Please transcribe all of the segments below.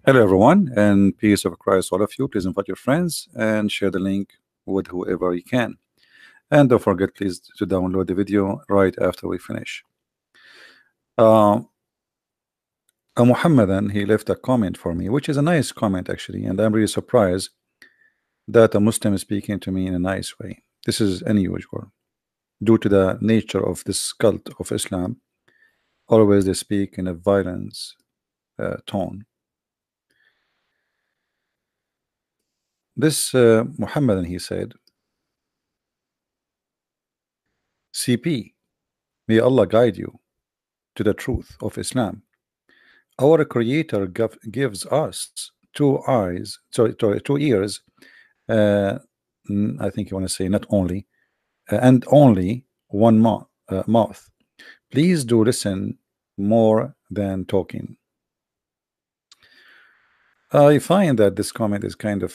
Hello, everyone, and peace of Christ, all of you. Please invite your friends and share the link with whoever you can. And don't forget, please, to download the video right after we finish. Muhammadan, he left a comment for me, which is a nice comment, actually, and I'm really surprised that a Muslim is speaking to me in a nice way. This is unusual due to the nature of this cult of Islam. Always they speak in a violence tone. This Muhammadan, he said, CP, may Allah guide you to the truth of Islam. Our Creator gives us two eyes, two ears. I think you want to say not only, and only one mouth. Please do listen more than talking. I find that this comment is kind of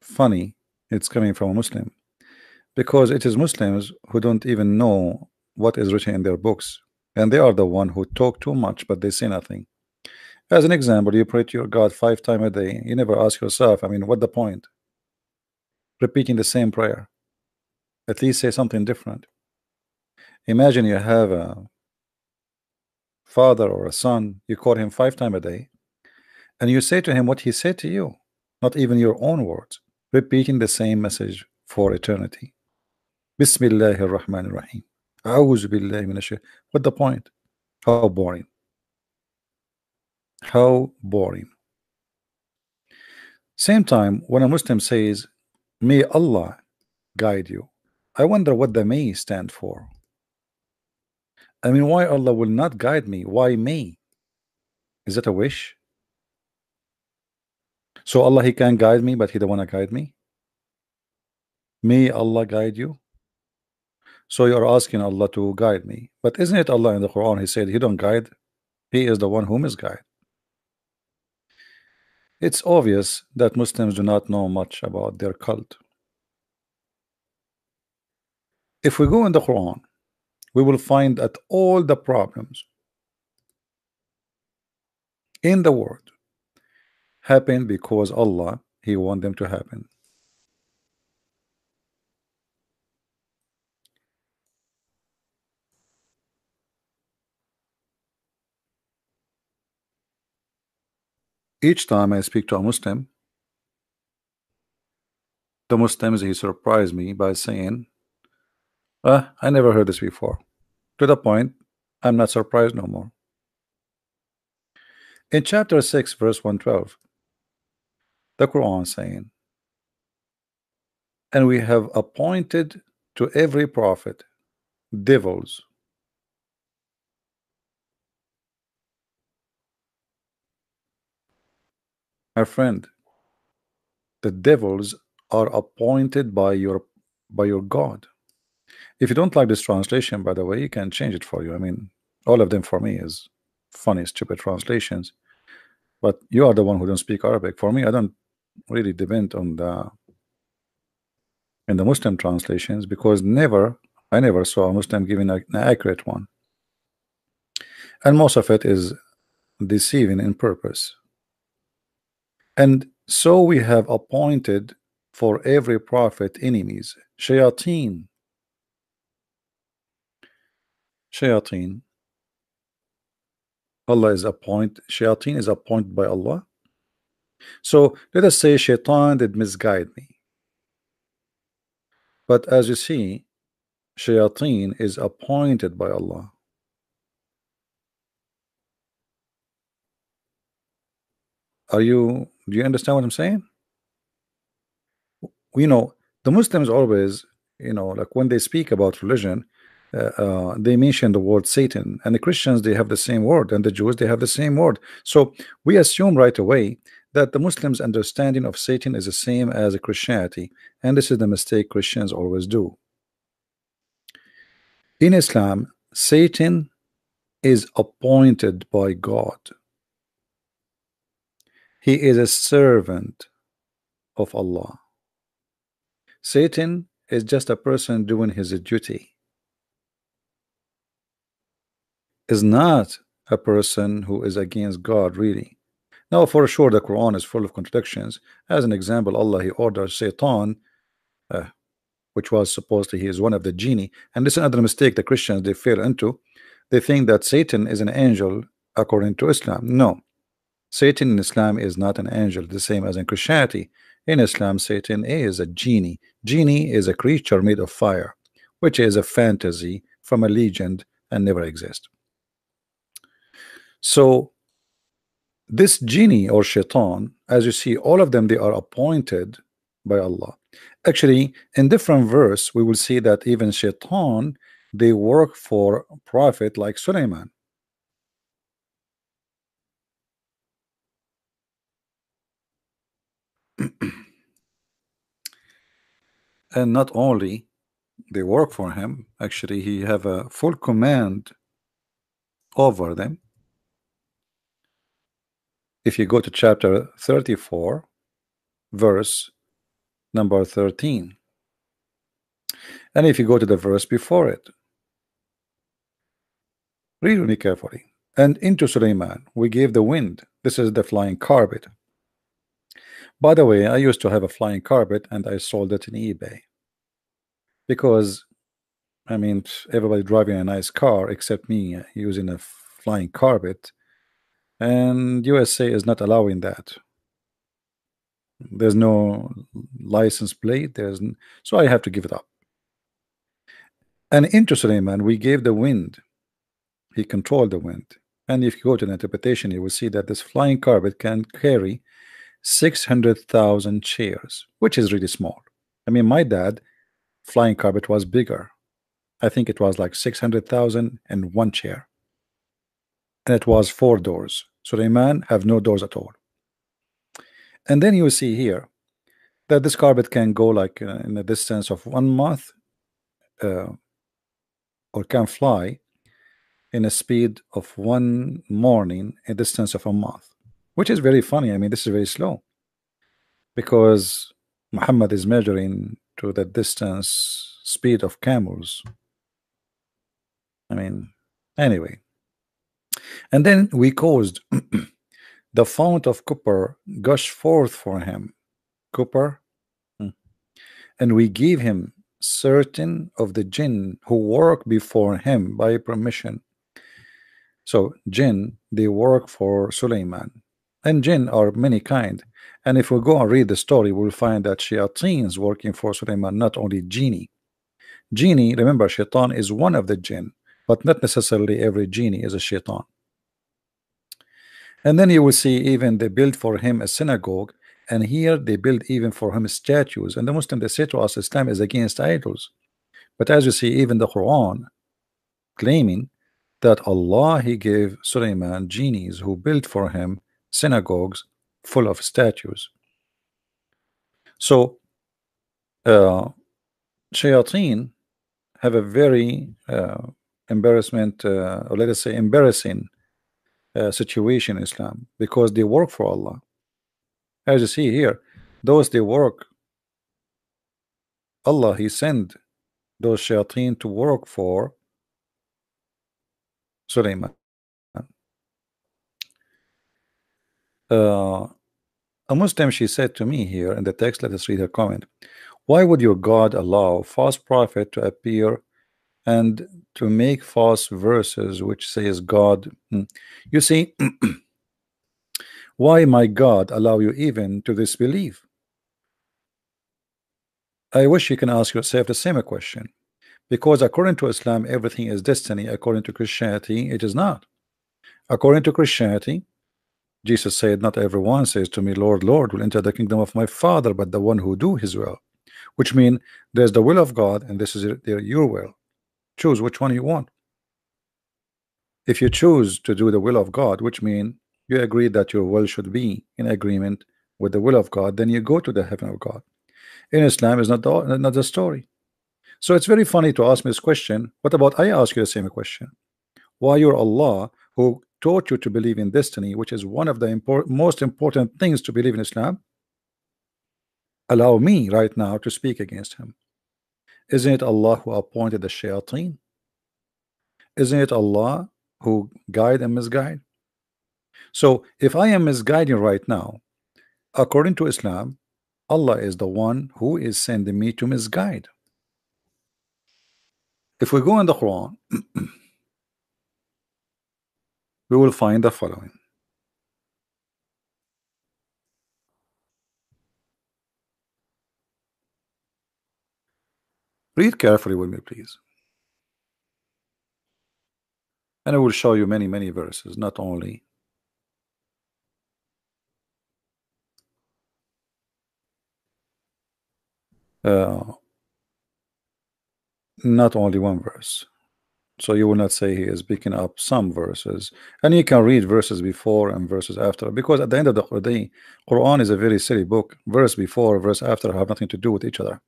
funny. It's coming from a Muslim, because it is Muslims who don't even know what is written in their books, and they are the one who talk too much but they say nothing. As an example, you pray to your God 5 times a day. You never ask yourself, I mean, what the point? Repeating the same prayer. At least say something different. Imagine you have a father or a son, you call him 5 times a day, and you say to him what he said to you, not even your own words, repeating the same message for eternity. Bismillahir Rahmanir Rahim. A'udhu billahi minash shaitanir. What the point? How boring. How boring. Same time, when a Muslim says, may Allah guide you, I wonder what the may stand for. I mean, why Allah will not guide me? Why may? Is that a wish? So Allah, he can guide me, but he don't want to guide me? May Allah guide you? So you're asking Allah to guide me. But isn't it Allah in the Quran, he said he don't guide, he is the one who is guide. It's obvious that Muslims do not know much about their cult. If we go in the Quran, we will find that all the problems in the world happen because Allah, he want them to happen. Each time I speak to a Muslim, the Muslims, he surprised me by saying, I never heard this before. To the point, I'm not surprised no more. In chapter 6, verse 112, the Quran saying, and we have appointed to every prophet devils. My friend, the devils are appointed by your God. If you don't like this translation, by the way, you can change it for you. I mean, all of them for me is funny, stupid translations. But you are the one who don't speak Arabic. For me, I don't really depend on the Muslim translations, because I never saw a Muslim giving an accurate one, and most of it is deceiving in purpose. And so we have appointed for every prophet enemies, shayateen. Allah is shayateen is appointed by Allah. So let us say shaitan did misguide me, but as you see, shayateen is appointed by Allah. Do you understand what I'm saying? You know, the Muslims always, like when they speak about religion, they mention the word Satan, and the Christians, they have the same word, and the Jews, they have the same word. So we assume right away that the Muslims' understanding of Satan is the same as a Christianity, and this is the mistake Christians always do. In Islam, Satan is appointed by God. He is a servant of Allah. Satan is just a person doing his duty. is not a person who is against God, really. Now, for sure, the Quran is full of contradictions. As an example, Allah, He orders Satan, uh, which was supposedly he is one of the genie. And this is another mistake the Christians they fell into. They think that Satan is an angel according to Islam. No, Satan in Islam is not an angel, the same as in Christianity. In Islam, Satan is a genie. Genie is a creature made of fire, which is a fantasy from a legend and never exist. So this genie or shaitan, as you see, all of them, they are appointed by Allah. Actually, in different verse, we will see that even shaitan, they work for prophet like Sulaiman. And not only they work for him, actually he have a full command over them. If you go to chapter 34 verse number 13, and if you go to the verse before it, read really carefully. And into Sulaiman we gave the wind. This is the flying carpet. By the way, I used to have a flying carpet and I sold it in eBay, because I mean, everybody driving a nice car except me using a flying carpet, and USA is not allowing that. There's no license plate, so I have to give it up. And into Suleiman we gave the wind. He controlled the wind. And if you go to the interpretation, you will see that this flying carpet can carry 600,000 chairs, which is really small. I mean, my dad flying carpet was bigger. I think it was like 600,000 and one chair, and it was 4 doors. Suleiman have no doors at all. And then you see here that this carpet can go like in a distance of 1 month, or can fly in a speed of 1 morning, a distance of a month, which is very funny. I mean, this is very slow, because Muhammad is measuring to the distance speed of camels. I mean, anyway. And then we caused the fount of copper gush forth for him. Copper. And we gave him certain of the jinn who work before him by permission. So jinn, they work for Suleiman, and jinn are many kind. And if we go and read the story, we'll find that shayateens working for Suleiman, not only genie. Genie, remember, shaitan is one of the jinn, but not necessarily every genie is a shaitan. And then you will see even they build for him a synagogue, and here they build even for him statues. And the Muslim, they say to us, Islam is against idols. But as you see, even the Quran claiming that Allah, He gave Suleiman genies who built for him synagogues full of statues. So shayateen have a very embarrassment, or let us say embarrassing situation in Islam, because they work for Allah. As you see here, those they work, Allah, He sent those shayateen to work for Suleiman. A Muslim, she said to me here in the text, let us read her comment. Why would your God allow false prophet to appear and to make false verses which says God? You see, why my God allow you even to disbelieve? I wish you can ask yourself the same question, because according to Islam everything is destiny. According to Christianity it is not. According to Christianity, Jesus said, not everyone says to me, Lord, Lord, will enter the kingdom of my Father, but the one who do his will. Which means there's the will of God, and this is your will. Choose which one you want. If you choose to do the will of God, which means you agree that your will should be in agreement with the will of God, then you go to the heaven of God. In Islam is not the story. So it's very funny to ask me this question. What about I ask you the same question? Why your Allah, who taught you to believe in destiny, which is one of the most important things to believe in Islam, allow me right now to speak against him? Isn't it Allah who appointed the shayateen? Isn't it Allah who guide and misguide? So if I am misguiding right now, according to Islam, Allah is the one who is sending me to misguide. If we go in the Quran, we will find the following. Read carefully with me, please. And I will show you many verses, not only one verse. So you will not say he is picking up some verses, and you can read verses before and verses after, because at the end of the day, Quran is a very silly book. Verse before, verse after have nothing to do with each other.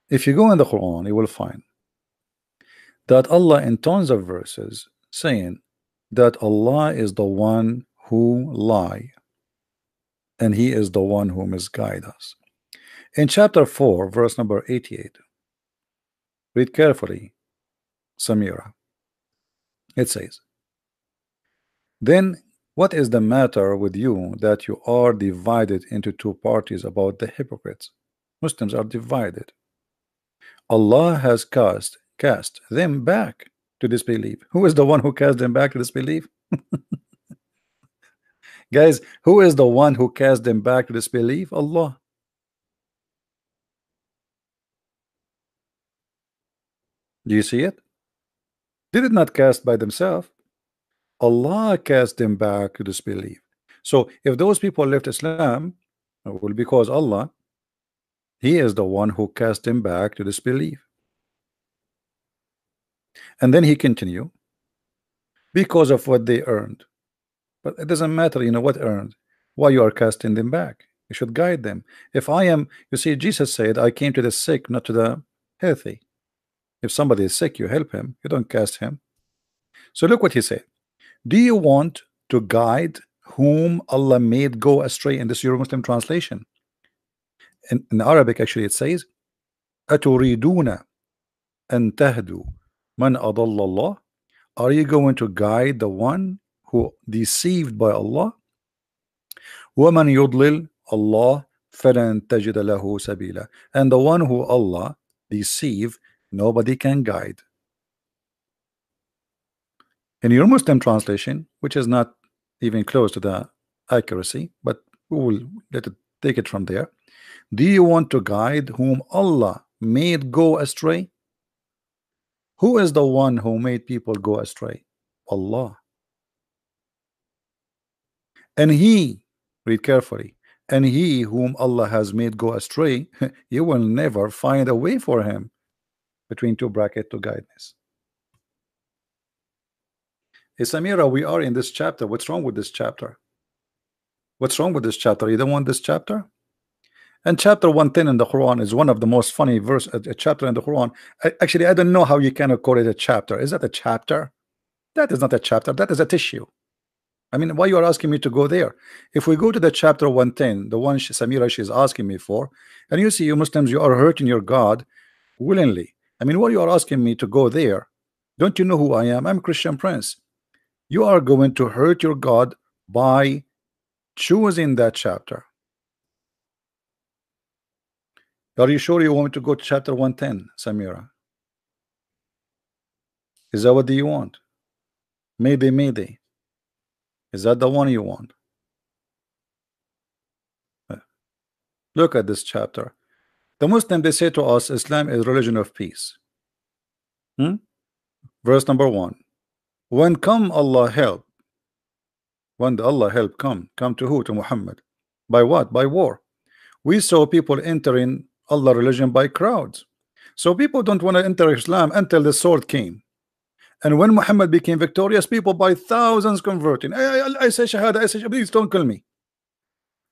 If you go in the Quran, you will find that Allah in tons of verses saying that Allah is the one who lie, and he is the one who misguide us. In chapter 4, verse number 88, read carefully, Samira. It says, then what is the matter with you that you are divided into two parties about the hypocrites? Muslims are divided. Allah has cast them back to disbelief. Who is the one who cast them back to disbelief? Guys, who is the one who cast them back to disbelief? Allah. Do you see it? Did it not cast by themselves? Allah cast them back to disbelief. So if those people left Islam, it will because Allah, he is the one who cast them back to disbelief. And then he continue, because of what they earned. But it doesn't matter, you know what earned, why you are casting them back. You should guide them. If I am, you see, Jesus said, I came to the sick, not to the healthy. If somebody is sick, you help him, you don't cast him. So look what he said. Do you want to guide whom Allah made go astray? In this Euro Muslim translation, in Arabic actually it says, أتريدون أن تهدوا من أضل الله? Are you going to guide the one who deceived by Allah? ومن يضلل الله فلن تجد له سبيلا. And the one who Allah deceive, nobody can guide. In your Muslim translation, which is not even close to the accuracy, but we will take it from there. Do you want to guide whom Allah made go astray? Who is the one who made people go astray? Allah. And he, read carefully, and he whom Allah has made go astray, you will never find a way for him, between two brackets, to guidance. Hey, Samira, we are in this chapter. What's wrong with this chapter? What's wrong with this chapter? You don't want this chapter? And chapter 110 in the Quran is one of the most funny verse, a chapter in the Quran. Actually, I don't know how you cannot call it a chapter. Is that a chapter? That is not a chapter. That is a tissue. I mean, why you are asking me to go there? If we go to the chapter 110, the one Samira she is asking me for, and you see, you Muslims, you are hurting your God willingly. I mean, why you are asking me to go there? Don't you know who I am? I'm a Christian Prince. You are going to hurt your God by choosing that chapter. Are you sure you want to go to chapter 110, Samira? Is that what do you want? Mayday. Is that the one you want? Look at this chapter. The Muslim, they say to us, Islam is religion of peace. Verse number 1. When come Allah help? When the Allah help come to who? To Muhammad. By what? By war. We saw people entering Allah religion by crowds. So people don't want to enter Islam until the sword came. And when Muhammad became victorious, people by thousands converting. I say Shahada, I say, please don't kill me.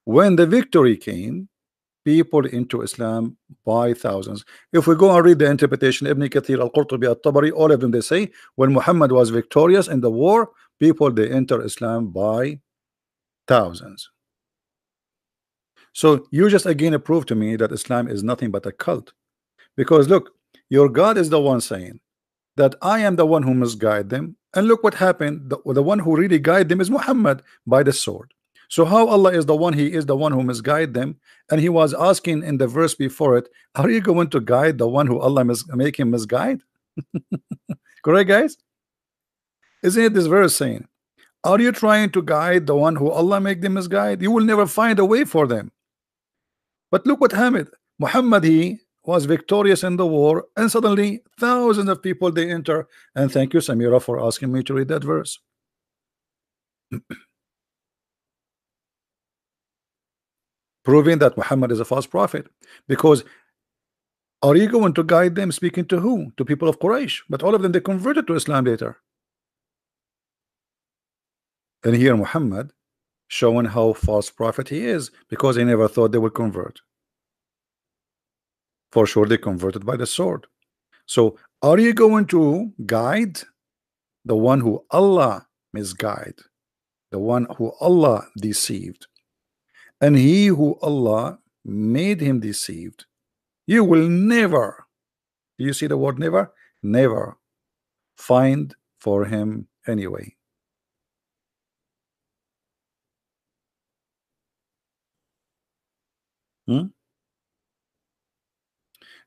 When the victory came, people into Islam by thousands. If we go and read the interpretation, Ibn Kathir, Al-Qurtubi, Al-Tabari, all of them, they say, when Muhammad was victorious in the war, people, they enter Islam by thousands. So you just again prove to me that Islam is nothing but a cult. Because look, your God is the one saying that I am the one who misguide them, and look what happened. The one who really guide them is Muhammad by the sword. So how Allah is the one, he is the one who misguide them, and he was asking in the verse before it, are you going to guide the one who Allah make him misguide? Correct, guys? Isn't it this verse saying, are you trying to guide the one who Allah make them misguide? You will never find a way for them. But look what happened. Muhammad, he was victorious in the war, and suddenly thousands of people they enter. And thank you, Samira, for asking me to read that verse. Proving that Muhammad is a false prophet. Because are you going to guide them? Speaking to who? To people of Quraysh. But all of them, they converted to Islam later. And here Muhammad showing how false prophet he is, because he never thought they would convert. For sure they converted by the sword. So are you going to guide the one who Allah misguide, the one who Allah deceived, and he who Allah made him deceived? You will never, do you see the word never? Never find for him anyway.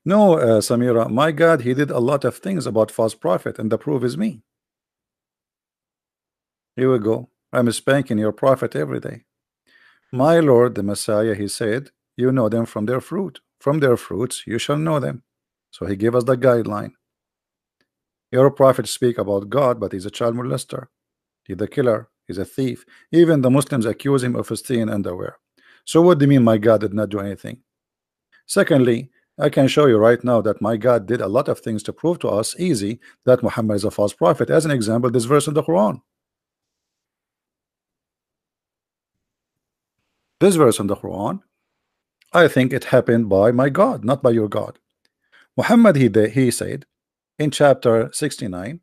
No, Samira, my God, he did a lot of things about false prophet, and the proof is me. Here we go. I'm spanking your prophet every day. My Lord, the Messiah, he said, you know them from their fruit. From their fruits you shall know them. So he gave us the guideline. Your prophet speak about God, but he's a child molester. He's a killer. He's a thief. Even the Muslims accuse him of stealing underwear. So what do you mean my God did not do anything? Secondly, I can show you right now that my God did a lot of things to prove to us easy that Muhammad is a false prophet. As an example, this verse in the Quran. This verse in the Quran, I think it happened by my God, not by your God. Muhammad, he said in chapter 69,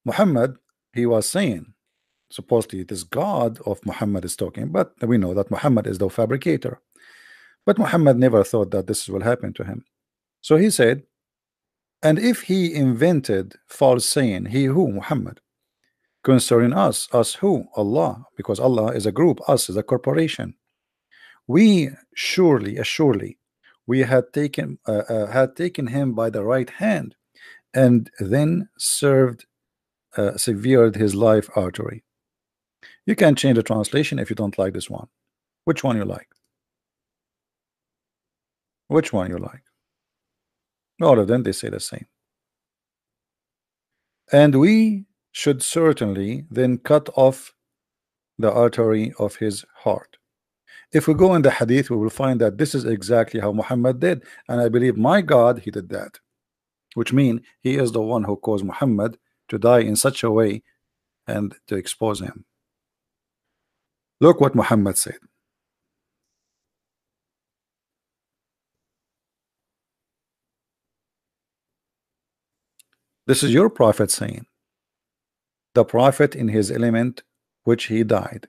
Muhammad, he was saying, supposedly it is God of Muhammad is talking, but we know that Muhammad is the fabricator. But Muhammad never thought that this will happen to him. So he said, and if he invented false saying, he who, Muhammad, concerning us who? Allah, because Allah is a group, us is a corporation. We assuredly, we had taken him by the right hand, and then severed his life artery. You can change the translation if you don't like this one. Which one you like? Which one you like? All of them, they say the same. And we should certainly then cut off the artery of his heart. If we go in the hadith, we will find that this is exactly how Muhammad did, and I believe my God, he did that, which means he is the one who caused Muhammad to die in such a way and to expose him. Look what Muhammad said. This is your prophet saying, the prophet in his element which he died,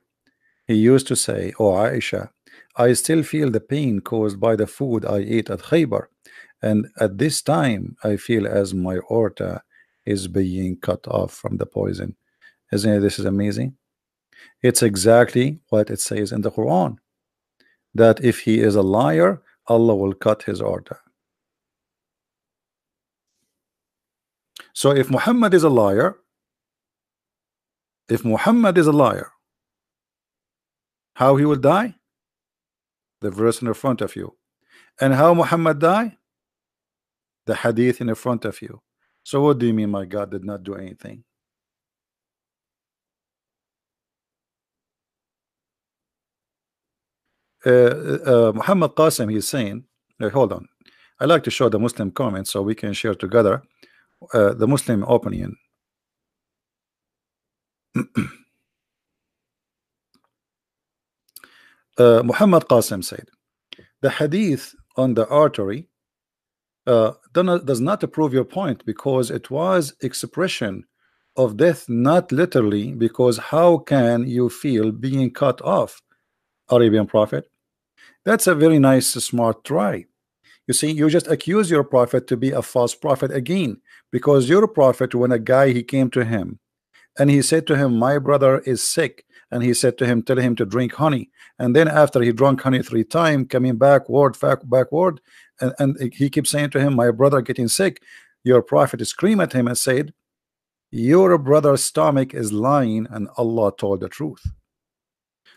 he used to say, oh Aisha, I still feel the pain caused by the food I ate at Khaybar, and at this time I feel as my aorta is being cut off from the poison. Isn't it, this is amazing? It's exactly what it says in the Quran, that if he is a liar, Allah will cut his aorta. So if Muhammad is a liar, how he will die? The verse in the front of you. And how Muhammad die? The hadith in the front of you. So what do you mean my God did not do anything? Muhammad Qasim, he's saying, hold on, I like to show the Muslim comments so we can share together the Muslim opinion. Muhammad Qasim said, the hadith on the artery does not prove your point, because it was expression of death, not literally, because how can you feel being cut off? Arabian Prophet, that's a very nice smart try. You see, you just accuse your prophet to be a false prophet again, because your prophet, when a guy he came to him and he said to him, my brother is sick, and he said to him, tell him to drink honey, and then after he drank honey 3 times, coming backward, and he keeps saying to him, my brother getting sick, your prophet screamed at him and said, your brother's stomach is lying and Allah told the truth.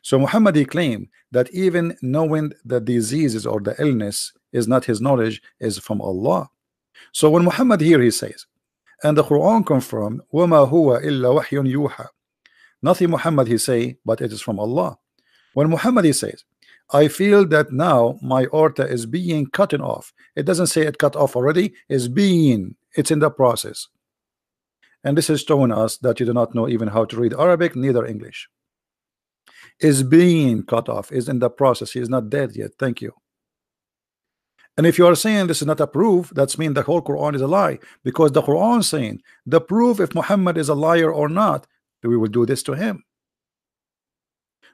So Muhammad, he claimed that even knowing the diseases or the illness is not his knowledge, is from Allah. So when Muhammad here he says, and the Quran confirmed, وَمَا هُوَ إِلَّا وَحْيٌ يُوحَى, nothing Muhammad he say but it is from Allah. When Muhammad he says, I feel that now my aorta is being cut off, it doesn't say it cut off already, it's in the process. And this is showing us that you do not know even how to read Arabic, neither English. Is being cut off, is in the process, he is not dead yet. Thank you. And if you are saying this is not a proof, that's mean the whole Quran is a lie, because the Quran saying the proof if Muhammad is a liar or not, we will do this to him.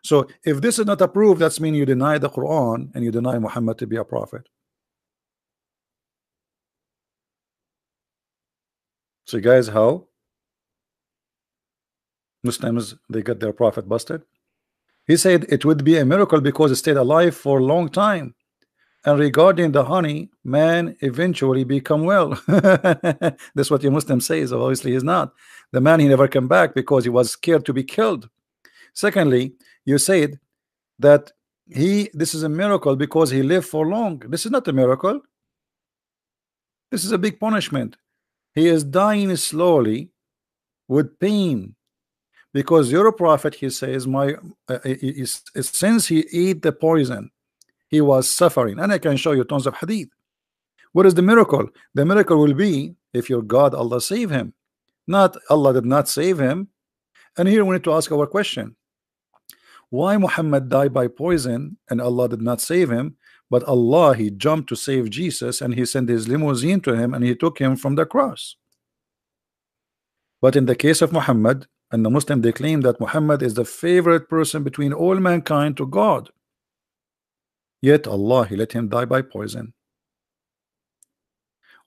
So if this is not a proof, that's mean you deny the Quran and you deny Muhammad to be a prophet. So guys, how Muslims they get their prophet busted? He said it would be a miracle because it stayed alive for a long time. And regarding the honey, man eventually become well. That's what your Muslim says. Obviously, he's not. The man, he never came back because he was scared to be killed. Secondly, you said that this is a miracle because he lived for long. This is not a miracle. This is a big punishment. He is dying slowly with pain. Because your prophet, he says, since he ate the poison, he was suffering. And I can show you tons of hadith. What is the miracle? The miracle will be if your God, Allah, save him. Not Allah did not save him. And here we need to ask our question. Why Muhammad died by poison and Allah did not save him, but Allah, he jumped to save Jesus and he sent his limousine to him and he took him from the cross? But in the case of Muhammad, and the Muslim, they claim that Muhammad is the favorite person between all mankind to God. Yet Allah, he let him die by poison.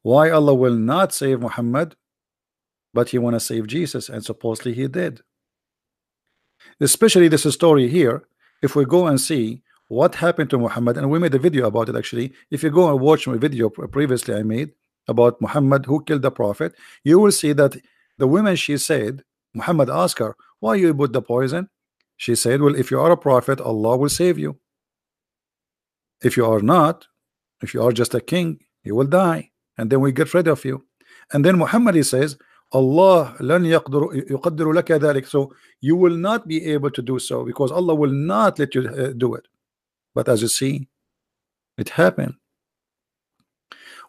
Why Allah will not save Muhammad, but he want to save Jesus, and supposedly he did. Especially this story here, if we go and see what happened to Muhammad, and we made a video about it actually. If you go and watch my video previously I made about Muhammad who killed the prophet, you will see that the woman, she said, Muhammad asked her, why you put the poison? She said, well, if you are a prophet, Allah will save you. If you are not, if you are just a king, you will die, and then we get rid of you. And then Muhammad, he says, Allah lan yuqaddiru laka dhalik, so you will not be able to do so because Allah will not let you do it. But as you see, it happened.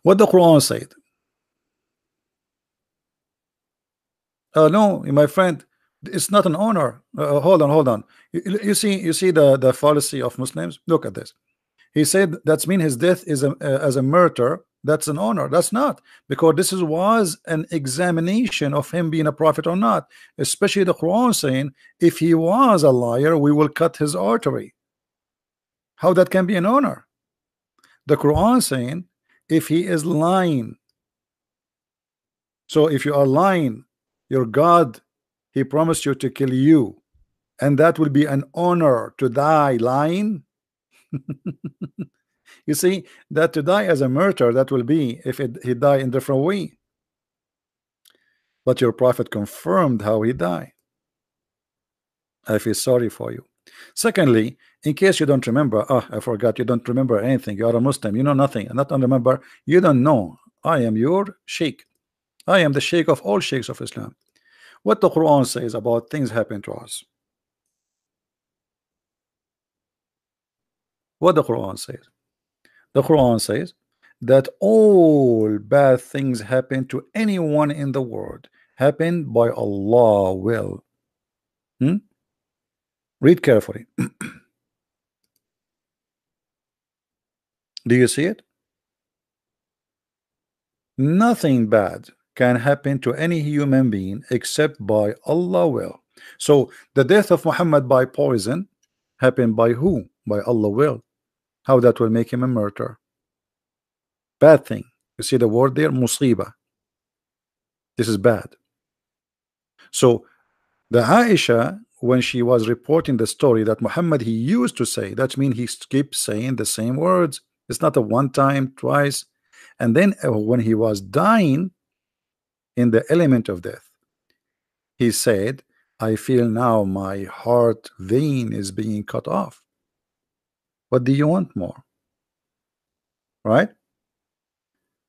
What the Quran said. No, my friend, it's not an honor. Hold on. You see the fallacy of Muslims. Look at this. He said that's mean his death is as a murder. That's an honor. That's not, because this was an examination of him being a prophet or not. Especially the Quran saying if he was a liar, we will cut his artery. How that can be an honor? The Quran saying if he is lying. So if you are lying, your God, he promised you to kill you, and that will be an honor to die lying. You see that to die as a murderer, that will be if he die in different way. But your prophet confirmed how he died. I feel sorry for you. Secondly, in case you don't remember, I forgot, you don't remember anything, you are a Muslim, you know nothing, and not remember, you don't know. I am your sheikh. I am the sheikh of all sheikhs of Islam. What the Quran says about things happen to us. What the Quran says. The Quran says that all bad things happen to anyone in the world happen by Allah will. Read carefully. Do you see it? Nothing bad can happen to any human being except by Allah will. So the death of Muhammad by poison happened by who? By Allah will. How that will make him a murderer? bad thing. You see the word there, musiba. This is bad. So the Aisha, when she was reporting the story that Muhammad he used to say, that means he keeps saying the same words. It's not a one time, twice. And then when he was dying in the element of death, he said, I feel now my heart vein is being cut off. What do you want more? Right?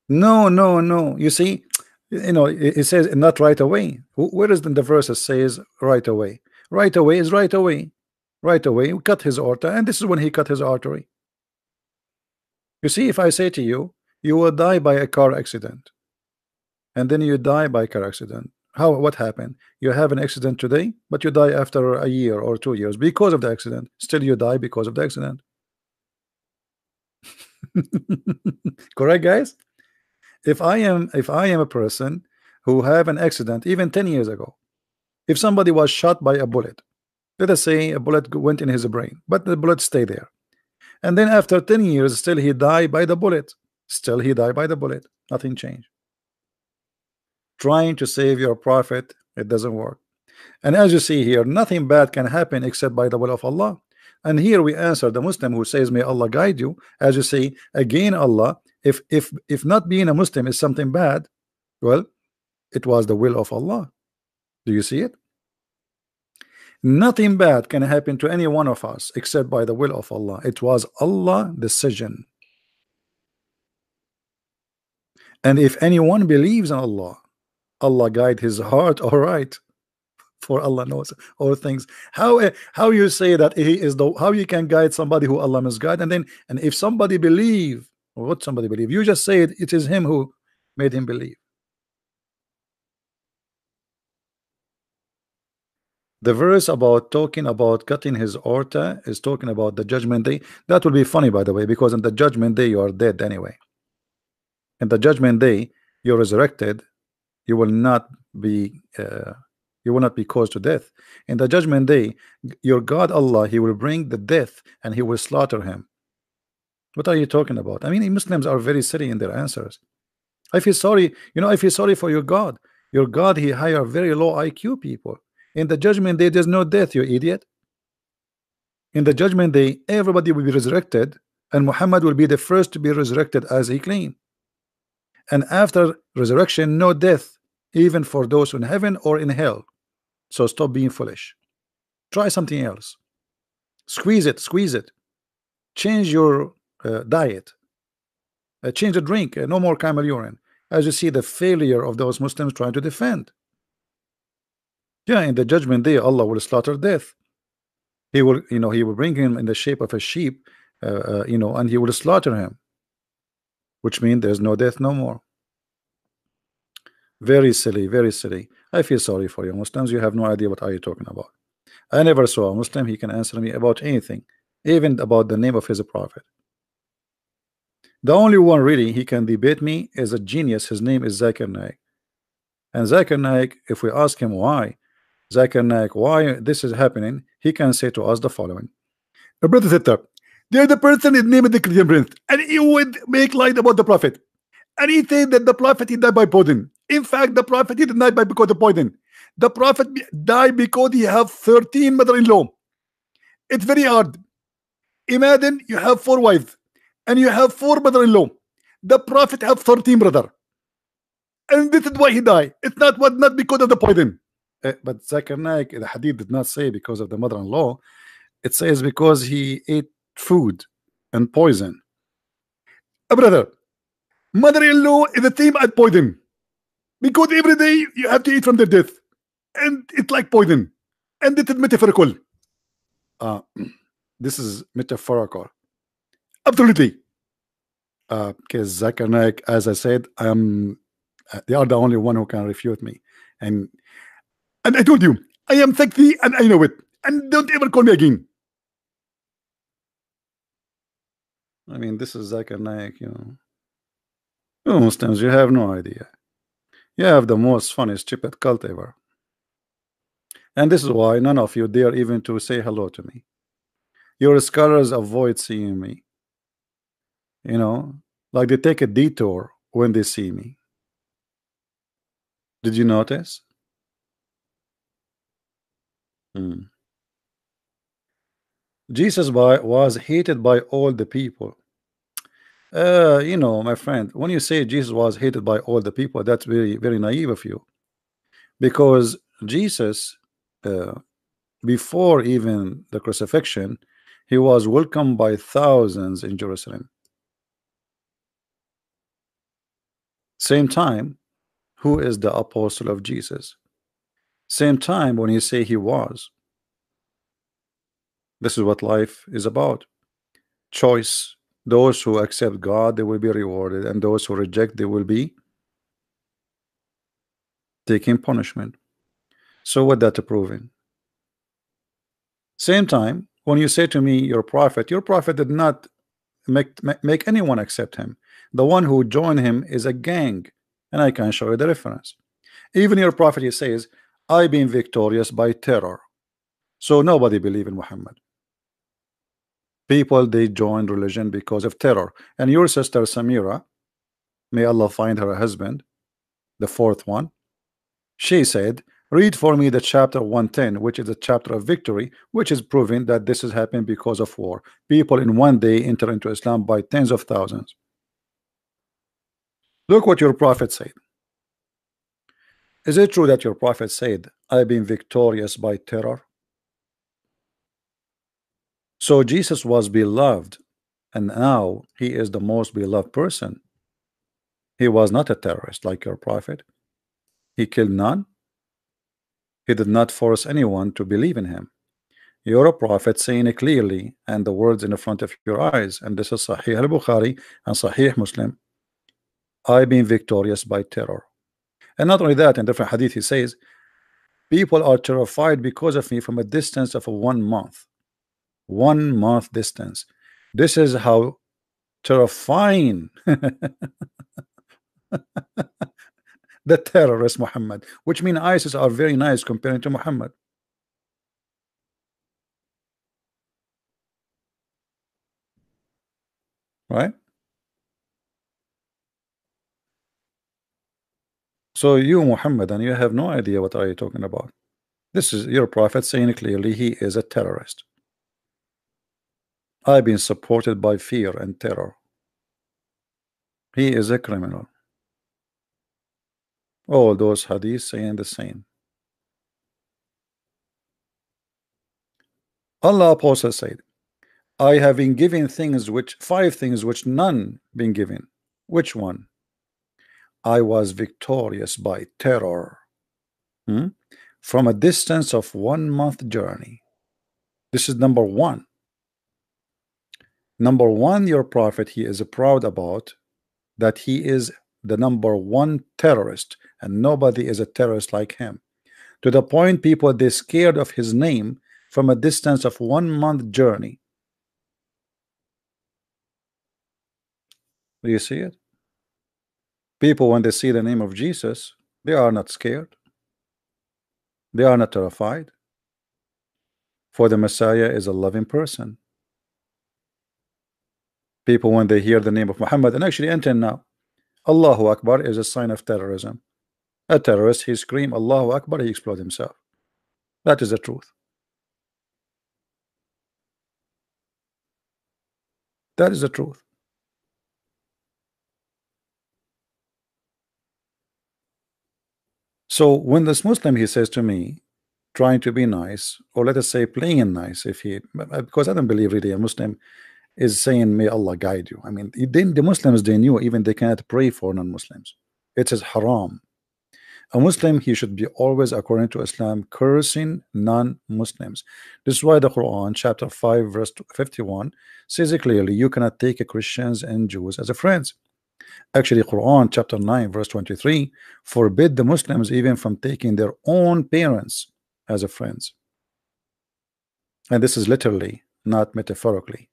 No, no, no. You see, it says not right away. Where is the verse that says right away? Right away is right away. Right away, cut his aorta, and this is when he cut his artery. You see, if I say to you, you will die by a car accident, and then you die by car accident. What happened? You have an accident today, but you die after a year or 2 years because of the accident. Still you die because of the accident. Correct, guys? If I am a person who have an accident even 10 years ago, if somebody was shot by a bullet, let us say a bullet went in his brain, but the bullet stay there, and then after 10 years still he died by the bullet, still he died by the bullet, nothing changed. Trying to save your prophet, it doesn't work. And as you see here, nothing bad can happen except by the will of Allah. And here we answer the Muslim who says, may Allah guide you. As you say, again, Allah, if not being a Muslim is something bad, well, it was the will of Allah. Do you see it? Nothing bad can happen to any one of us except by the will of Allah. It was Allah's decision. And if anyone believes in Allah, Allah guide his heart, all right. For Allah knows all things. How you say that he is how you can guide somebody who Allah must guide, and if somebody believe, what somebody believe, you just say it is him who made him believe. The verse about talking about cutting his aorta is talking about the judgment day. That will be funny, by the way, because in the judgment day you are dead anyway. In the judgment day you're resurrected. You will not be caused to death. In the judgment day, your God Allah, he will bring the death and he will slaughter him. What are you talking about? I mean, Muslims are very silly in their answers. I feel sorry, I feel sorry for your God. Your God, he hire very low IQ people. In the judgment day, there's no death, you idiot. In the judgment day, everybody will be resurrected, and Muhammad will be the first to be resurrected as he claimed. And after resurrection, no death, even for those in heaven or in hell. So stop being foolish. Try something else. Squeeze it. Change your diet. Change the drink. No more camel urine. As you see, the failure of those Muslims trying to defend. Yeah, in the judgment day, Allah will slaughter death. He will, he will bring him in the shape of a sheep, and he will slaughter him. Which means there's no death no more. Very silly, very silly. I feel sorry for you Muslims. You have no idea what are you talking about. I never saw a Muslim he can answer me about anything, even about the name of his prophet. The only one really he can debate me is a genius. His name is Zakir Naik. And Zakir Naik, if we ask him why this is happening, he can say to us the following. Brother Sister, there's the person is named the Christian Prince, and he would make light about the prophet. And he said that the prophet he died by poison. In fact, the prophet he did not die because of poison. The prophet died because he have 13 mother-in-law. It's very hard. Imagine you have 4 wives and you have 4 mother-in-law. The prophet have 13 brother, and this is why he died. It's not because of the poison. But Zakir Naik, the hadith did not say because of the mother-in-law. It says because he ate food and poison. Brother, mother-in-law is the same as poison, because every day you have to eat from the death, and it's like poison, and it is metaphorical. This is metaphorical, absolutely. Because Zakir Naik, as I said, they are the only one who can refute me, and I told you I am sexy and I know it, and don't ever call me again. I mean, this is Zakir Naik, you Muslims, you have no idea. You have the most funny, stupid cult ever. And this is why none of you dare even to say hello to me. Your scholars avoid seeing me. Like they take a detour when they see me. Did you notice? Jesus was hated by all the people. You know, my friend, when you say Jesus was hated by all the people, that's very, very naive of you. Because Jesus, uh, before even the crucifixion, he was welcomed by thousands in Jerusalem. Same time, who is the apostle of Jesus? Same time when you say he was. This is what life is about. Choice. Those who accept God, they will be rewarded, and those who reject, they will be taking punishment. So what that proving? Same time, when you say to me, your prophet did not make anyone accept him. The one who joined him is a gang, and I can show you the reference. Even your prophet, he says, I've been victorious by terror. So nobody believe in Muhammad. People, they joined religion because of terror. And your sister Samira, may Allah find her a husband, the fourth one, she said, read for me the chapter 110, which is a chapter of victory, which is proving that this is happening because of war. People in one day enter into Islam by tens of thousands. Look what your prophet said. Is it true that your prophet said, I've been victorious by terror? So Jesus was beloved, and now he is the most beloved person. He was not a terrorist like your prophet. He killed none. He did not force anyone to believe in him. You're a prophet saying it clearly, and the words in the front of your eyes, and this is Sahih al-Bukhari and Sahih Muslim. I've been victorious by terror. And not only that, in different hadith he says, people are terrified because of me from a distance of 1 month. 1 month distance. This is how terrifying the terrorist Muhammad, which mean ISIS are very nice comparing to Muhammad. Right? So you Muhammad, and you have no idea what are you talking about. This is your prophet saying clearly he is a terrorist. I've been supported by fear and terror. He is a criminal. All those hadiths saying the same. Allah Apostle said, I have been given things which 5 things which none been given. Which one? I was victorious by terror. From a distance of 1 month journey. This is number 1. Number 1, your prophet, he is proud about that he is the number 1 terrorist, and nobody is a terrorist like him. To the point people, they scared of his name from a distance of 1 month journey. Do you see it? People, when they see the name of Jesus, they are not scared. They are not terrified. For the Messiah is a loving person. People, when they hear the name of Muhammad, and actually until now, Allahu Akbar is a sign of terrorism. A terrorist, he scream Allahu Akbar, he explode himself. That is the truth. That is the truth. So when this Muslim, he says to me, trying to be nice, or let us say playing nice, if he, because I don't believe really a Muslim is saying may Allah guide you. I mean, the Muslims, they knew even they cannot pray for non-Muslims. It is haram. A Muslim, he should be always, according to Islam, cursing non-Muslims. This is why the Quran chapter 5 verse 51 says it clearly, you cannot take Christians and Jews as a friends. Actually, Quran chapter 9 verse 23 forbid the Muslims even from taking their own parents as a friends. And this is literally, not metaphorically.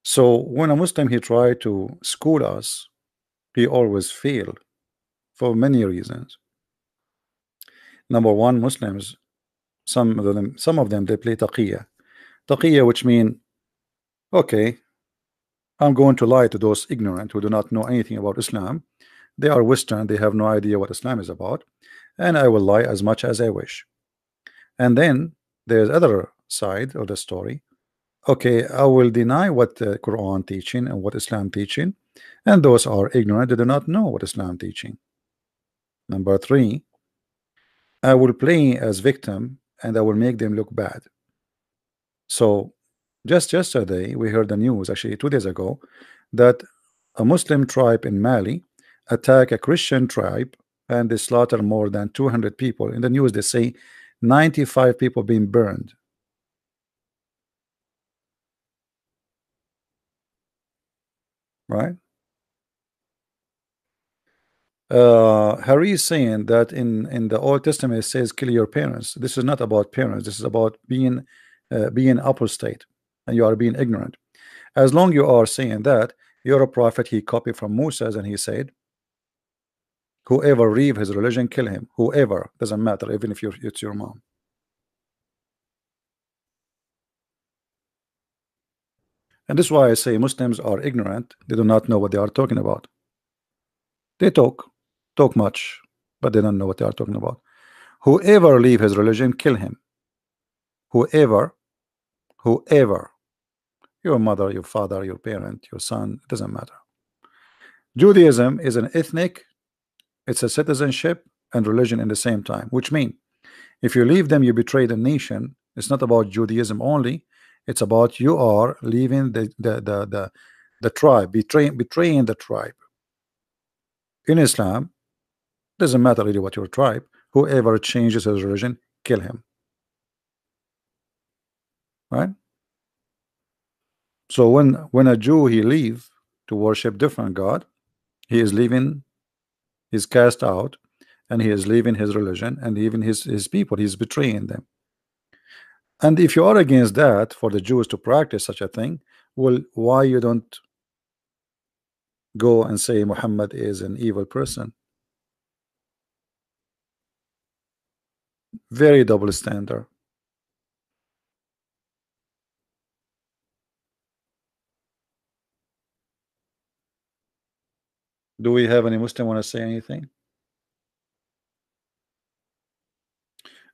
So when a Muslim, he tried to school us, he always failed. for many reasons. Number one, Muslims, some of them they play taqiyya, which mean, okay, I'm going to lie to those ignorant who do not know anything about Islam. They are Western, they have no idea what Islam is about, and I will lie as much as I wish. And then there's other side of the story. Okay, I will deny what the Quran teaching and what Islam teaching, and those are ignorant, they do not know what Islam teaching. Number three, I will play as victim and I will make them look bad. So just yesterday we heard the news, actually 2 days ago, that a Muslim tribe in Mali attack a Christian tribe and they slaughter more than 200 people. In the news they say 95 people being burned. Right? Harry is saying that in the Old Testament it says kill your parents. This is not about parents, this is about being apostate and you are being ignorant. As long you are saying that, you're a prophet. He copied from Moses and he said, whoever leave his religion, kill him. Whoever, doesn't matter, even if it's your mom. And this is why I say Muslims are ignorant. They do not know what they are talking about. They talk much, but they don't know what they are talking about. Whoever leave his religion, kill him. Whoever, your mother, your father, your parent, your son, it doesn't matter. Judaism is an ethnic, it's a citizenship and religion in the same time, which means if you leave them, you betray the nation. It's not about Judaism only. It's about you are leaving the tribe, betraying the tribe. In Islam, doesn't matter really what your tribe. Whoever changes his religion, kill him. Right? So when a Jew he leave to worship different God, he is leaving, he's cast out, and he is leaving his religion and even his people. He's betraying them. And if you are against that, for the Jews to practice such a thing, well, why you don't go and say Muhammad is an evil person? Very double standard. Do we have any Muslim want to say anything?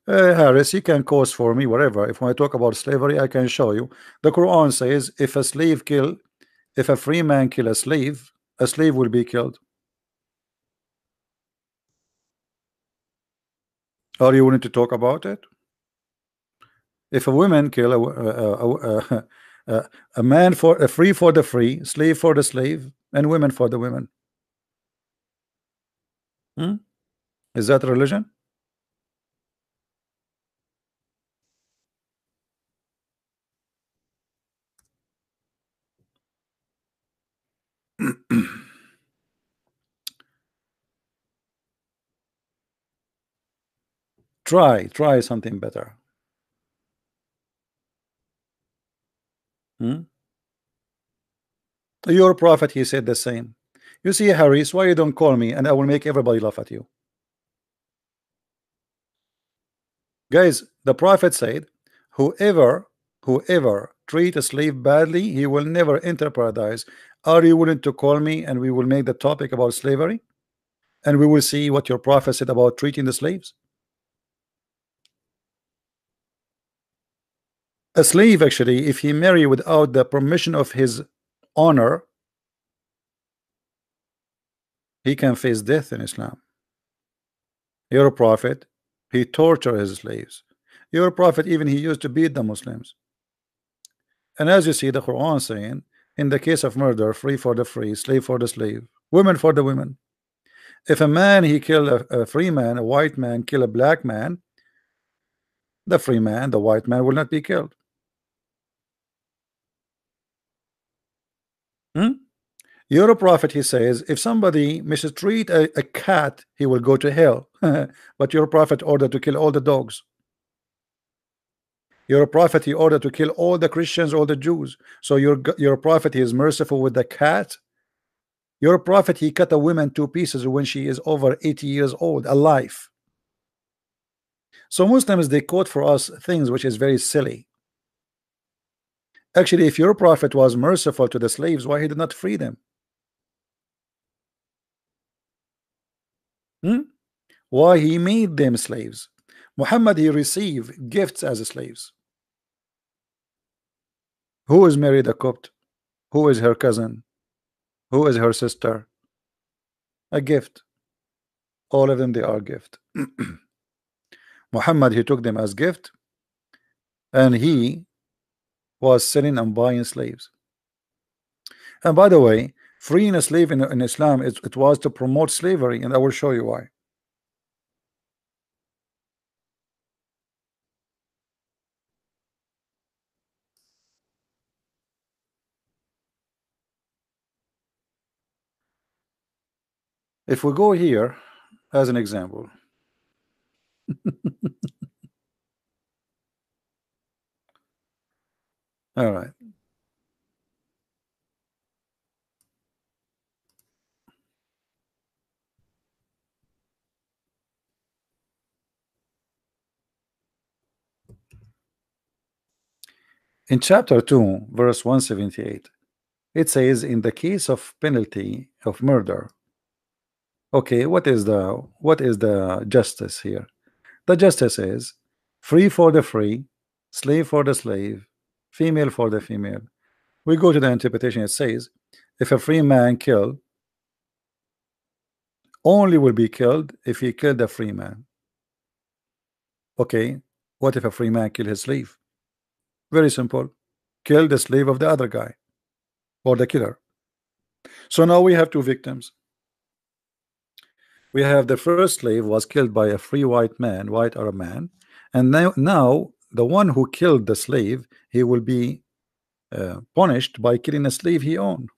Harris, you can cause for me whatever. If I talk about slavery, I can show you. The Quran says if a free man kill a slave will be killed. Are you willing to talk about it? If a woman kill a man for a free for the free, slave for the slave, and women for the women, is that religion? Try something better. Your prophet, he said the same. You see, Harris, why you don't call me and I will make everybody laugh at you? Guys, the prophet said, whoever treat a slave badly, he will never enter paradise. Are you willing to call me and we will make the topic about slavery? And we will see what your prophet said about treating the slaves. A slave, actually, if he marry without the permission of his owner, he can face death in Islam. Your prophet, he tortured his slaves. Your prophet, even he used to beat the Muslims. And as you see the Quran saying, in the case of murder, free for the free, slave for the slave, women for the women. If a man he kill a free man, a white man kill a black man, the free man, the white man will not be killed. Your prophet, he says, if somebody mistreat a cat, he will go to hell. But your prophet ordered to kill all the dogs. Your prophet, he ordered to kill all the Christians, all the Jews. So your prophet, he is merciful with the cat. Your prophet, he cut a woman to pieces when she is over 80 years old, alive. So Muslims, they quote for us things which is very silly. Actually, if your prophet was merciful to the slaves, why he did not free them? Why he made them slaves? Muhammad, he received gifts as slaves. Who is married a Copt? Who is her cousin? Who is her sister? A gift. All of them, they are gift. Muhammad, he took them as gift, and he was selling and buying slaves. And by the way, freeing a slave in Islam, it was to promote slavery, and I will show you why. If we go here as an example, all right. In chapter 2, verse 178, it says, in the case of penalty of murder. Okay, what is the justice here? The justice is free for the free, slave for the slave, female for the female. We go to the interpretation. It says, if a free man kill, only will be killed if he killed a free man. Okay, what if a free man kill his slave? Very simple. Kill the slave of the other guy, or the killer. So now we have two victims. We have the first slave was killed by a free white man, white Arab man, and now the one who killed the slave, he will be punished by killing a slave he owned.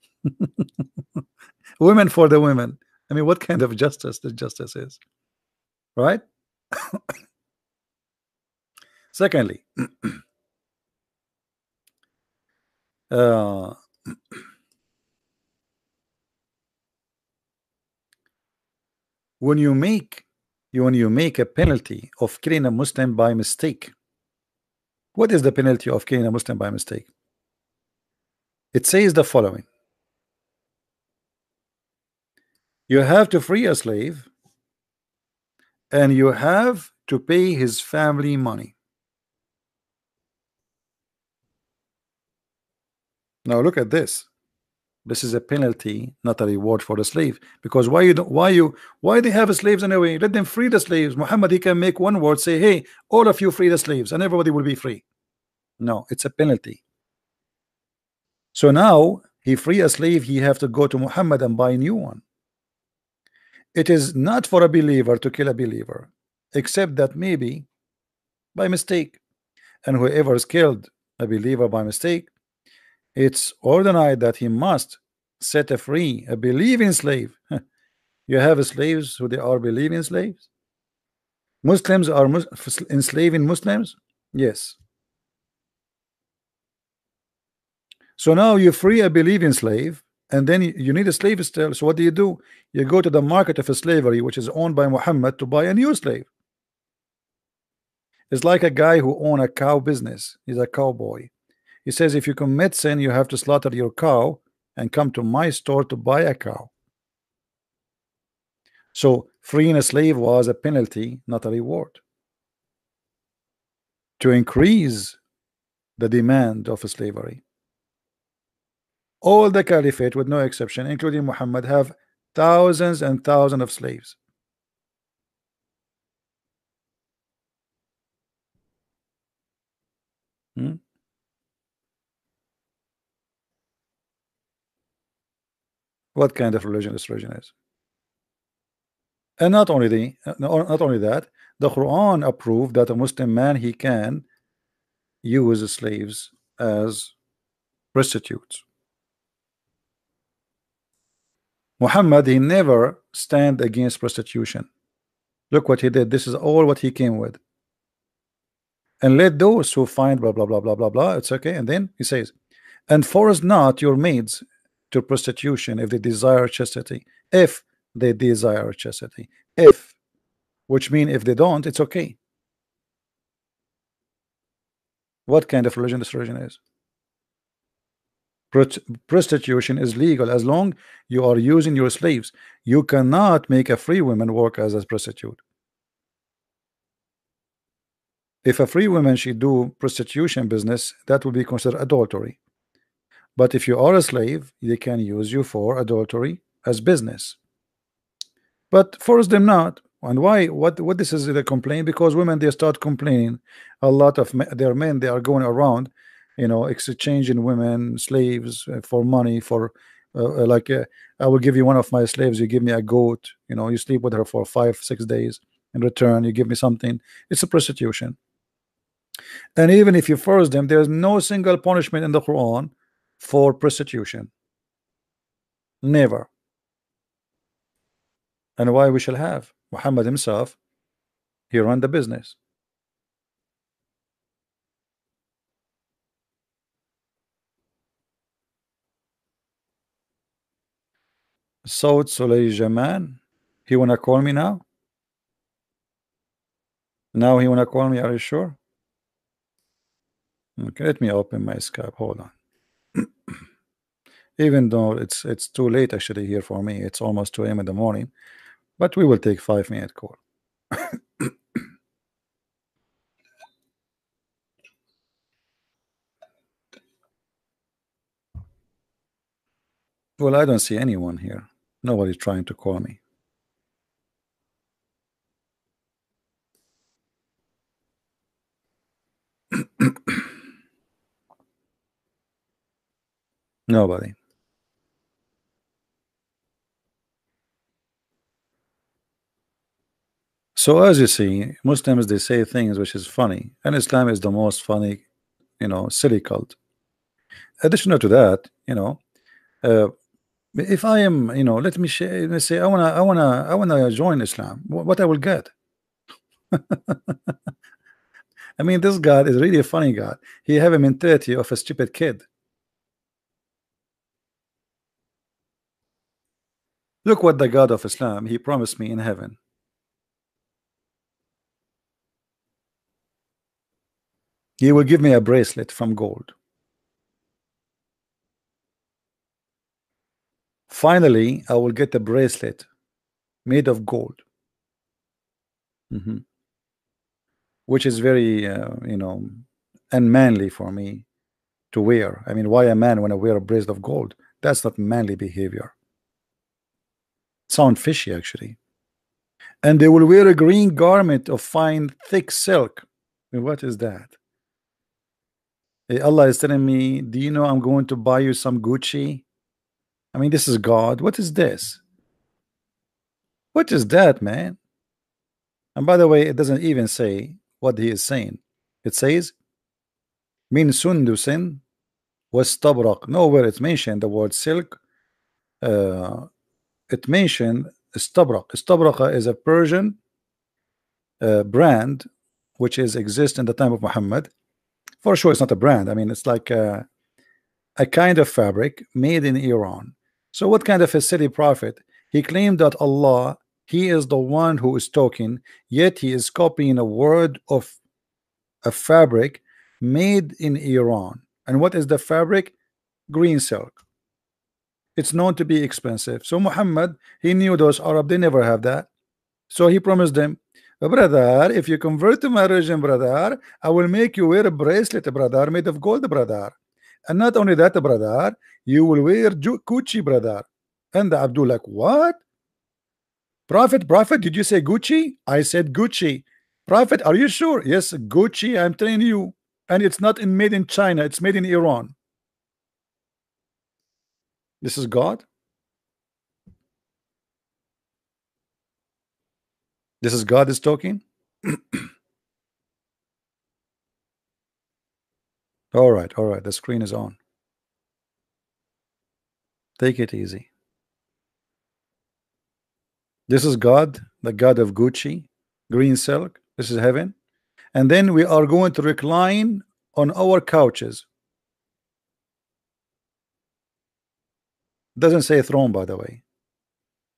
Women for the women. I mean, what kind of justice this justice is, right? Secondly, when you make a penalty of killing a Muslim by mistake, what is the penalty of killing a Muslim by mistake? It says the following: you have to free a slave, and you have to pay his family money. Now look at this. This is a penalty, not a reward for the slave. Because why they have slaves anyway? Let them free the slaves. Muhammad, he can make one word, say, hey, all of you free the slaves, and everybody will be free. No, it's a penalty. So now he free a slave, he have to go to Muhammad and buy a new one. It is not for a believer to kill a believer, except that maybe by mistake. And whoever is killed a believer by mistake, it's ordained that he must set free a believing slave. You have slaves who they are believing slaves. Muslims are enslaving Muslims. Yes. So now you free a believing slave, and then you need a slave still. So what do? You go to the market of slavery, which is owned by Muhammad, to buy a new slave. It's like a guy who owns a cow business. He's a cowboy. He says, if you commit sin, you have to slaughter your cow and come to my store to buy a cow. So freeing a slave was a penalty, not a reward, to increase the demand of slavery. All the caliphate, with no exception, including Muhammad, have thousands and thousands of slaves. What kind of religion this religion is? And not only that, the Quran approved that a Muslim man, he can use slaves as prostitutes. Muhammad, he never stand against prostitution. Look what he did. This is all what he came with. And let those who find blah blah blah blah blah blah, it's okay. And then he says, and force not your maids to prostitution if they desire chastity. If they desire chastity. If, which means if they don't, it's okay. What kind of religion this religion is? Prostitution is legal as long you are using your slaves. You cannot make a free woman work as a prostitute. If a free woman should do prostitution business, that would be considered adultery. But if you are a slave, they can use you for adultery as business. But force them not. And why? What this is the complaint? Because women, they start complaining. A lot of their men, they are going around, you know, exchanging women, slaves for money. For like, I will give you one of my slaves. You give me a goat. You know, you sleep with her for 5-6 days. In return, you give me something. It's a prostitution. And even if you force them, there's no single punishment in the Quran for prostitution. Never. And why we shall have? Muhammad himself, he ran the business. Saud Sulayjaman, he wanna call me now? Now he wanna call me, are you sure? Okay, let me open my Skype. Hold on. Even though it's too late actually here for me, it's almost 2 a.m. in the morning, but we will take 5-minute call. Well, I don't see anyone here. Nobody's trying to call me. Nobody. So as you see, Muslims, they say things which is funny, and Islam is the most funny, you know, silly cult. Additional to that, you know, if I am, you know, let me say I wanna join Islam. What I will get? I mean, this God is really a funny God. He have a mentality of a stupid kid. Look what the God of Islam, he promised me in heaven. He will give me a bracelet from gold. Finally, I will get a bracelet made of gold. Which is very, you know, unmanly for me to wear. I mean, why a man when I wear a bracelet of gold? That's not manly behavior. Sound fishy, actually. And they will wear a green garment of fine, thick silk. I mean, what is that? Allah is telling me, do you know I'm going to buy you some Gucci? I mean, this is God. What is this? What is that, man? And by the way, it doesn't even say what he is saying. It says, Min sundusin was tabraq. Nowhere it's mentioned the word silk. It mentioned istabraq. Istabraq is a Persian brand which is exist in the time of Muhammad. For sure, it's not a brand. I mean, it's like a kind of fabric made in Iran. So what kind of a silly prophet? He claimed that Allah, he is the one who is talking, yet he is copying a word of a fabric made in Iran. And what is the fabric? Green silk. It's known to be expensive. So Muhammad, he knew those Arab, they never have that. So he promised them, brother, if you convert to my religion, brother, I will make you wear a bracelet, brother, made of gold, brother. And not only that, brother, you will wear Gucci, brother. And Abdul like, what? Prophet, did you say Gucci? I said Gucci. Prophet, are you sure? Yes, Gucci, I'm telling you. And it's not made in China, it's made in Iran. This is God. This is God is talking. All right, the screen is on. Take it easy. This is God, the God of Gucci, green silk. This is heaven. And then we are going to recline on our couches. Doesn't say throne, by the way,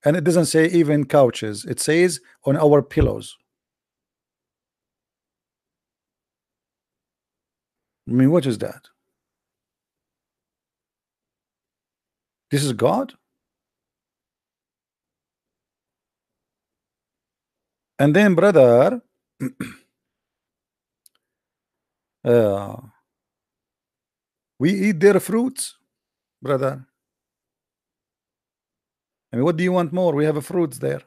and it doesn't say even couches. It says on our pillows. I mean, what is that? This is God? And then, brother, uh, we eat their fruits, brother. I mean, what do you want more? We have a fruits there.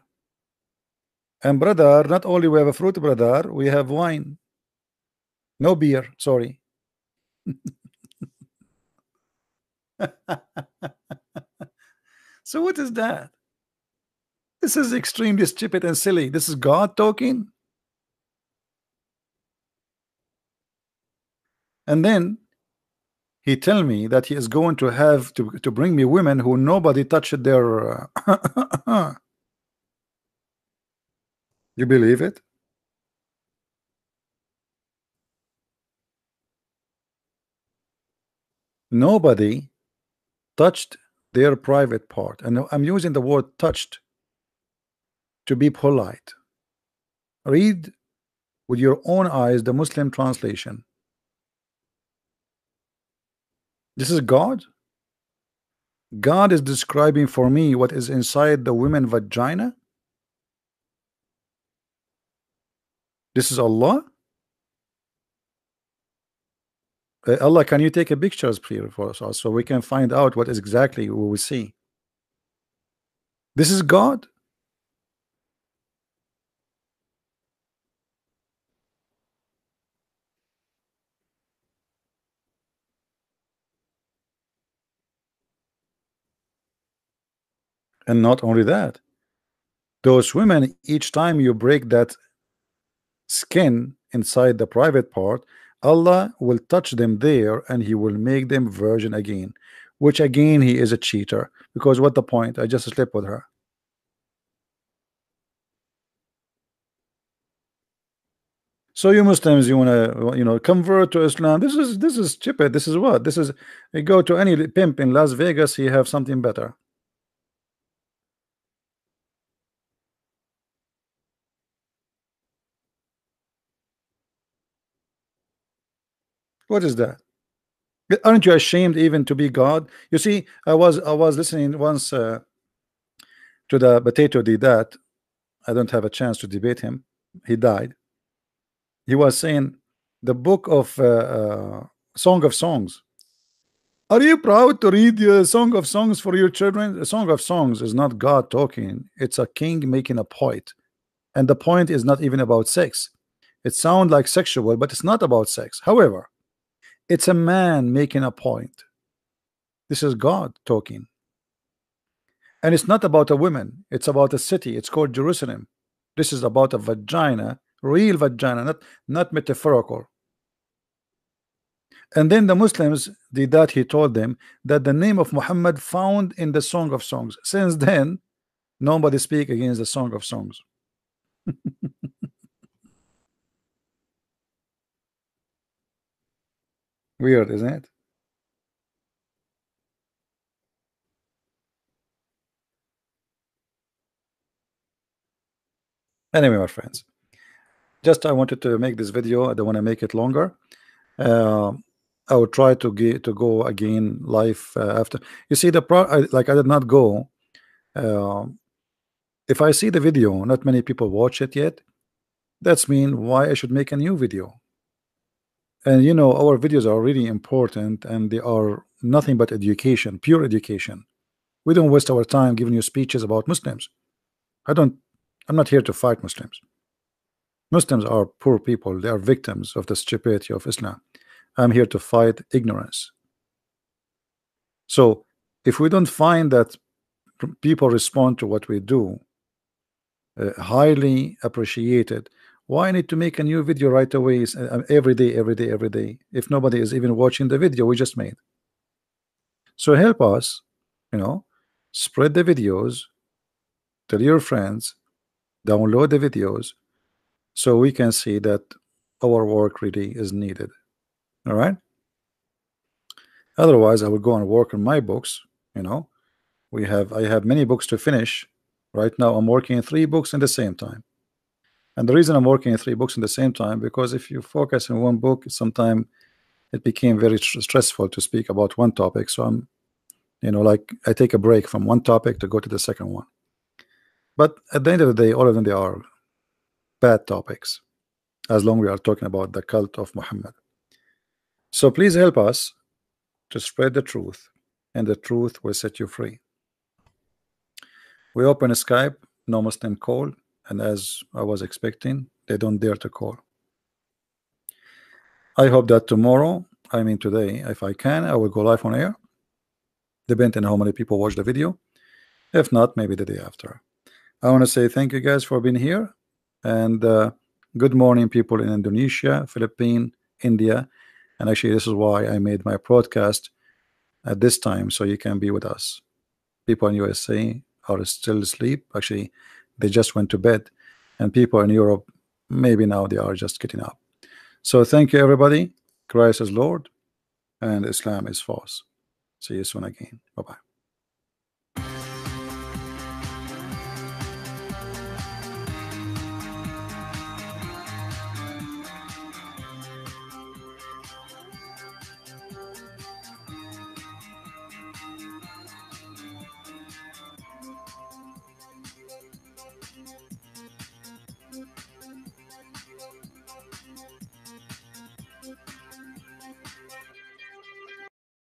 And brother, not only we have a fruit, brother, we have wine. No beer, sorry. So what is that? This is extremely stupid and silly. This is God talking. And then he tell me that he is going to have to bring me women who nobody touched their you believe it? Nobody touched their private part, and I'm using the word touched to be polite. Read with your own eyes the Muslim translation. This is God. God is describing for me what is inside the women vagina. This is Allah. Allah, can you take a pictures please for us so we can find out what is exactly we will see? This is God. And not only that, those women, each time you break that skin inside the private part, Allah will touch them there and he will make them virgin again, which again he is a cheater, because what the point? I just slept with her. So you Muslims, you want to convert to Islam. This is stupid. This is what this is. You go to any pimp in Las Vegas, he have something better. What is that? Aren't you ashamed even to be God? You see, I was listening once to the potato did that. I don't have a chance to debate him. He died. He was saying the book of Song of Songs. Are you proud to read the Song of Songs for your children? The Song of Songs is not God talking. It's a king making a point, and the point is not even about sex. It sounds like sexual, but it's not about sex. However, it's a man making a point. This is God talking. And it's not about a woman, it's about a city. It's called Jerusalem. This is about a vagina, real vagina, not metaphorical. And then the Muslims did that. He told them that the name of Muhammad found in the Song of Songs. Since then, nobody speak against the Song of Songs. Weird, isn't it? Anyway, my friends, just I wanted to make this video. I don't want to make it longer. I will try to go again live after. You see, like I did not go. If I see the video, not many people watch it yet. That's mean why I should make a new video. And our videos are really important, and they are nothing but education, pure education. We don't waste our time giving you speeches about Muslims. I'm not here to fight Muslims. Muslims are poor people. They are victims of the stupidity of Islam. I'm here to fight ignorance. So if we don't find that people respond to what we do, highly appreciated, why I need to make a new video right away every day if nobody is even watching the video we just made? So help us, spread the videos, tell your friends, download the videos, so we can see that our work really is needed. All right. Otherwise, I will go and work on my books, I have many books to finish. Right now I'm working in 3 books in the same time. And the reason I'm working in 3 books in the same time, because if you focus on one book, sometimes it became very stressful to speak about one topic. So I'm, like I take a break from one topic to go to the second one. But at the end of the day, all of them, they are bad topics, as long as we are talking about the cult of Muhammad. So please help us to spread the truth, and the truth will set you free. We open a Skype, no Muslim call, and as I was expecting, they don't dare to call. I hope that tomorrow, I mean today, if I can, I will go live on air, depending on how many people watch the video. If not, maybe the day after. I want to say thank you guys for being here, and good morning people in Indonesia, Philippines, India. And actually this is why I made my broadcast at this time, so you can be with us. People in USA are still asleep. Actually, they just went to bed, and people in Europe, maybe now they are just getting up. So thank you everybody. Christ is Lord and Islam is false. See you soon again. Bye-bye.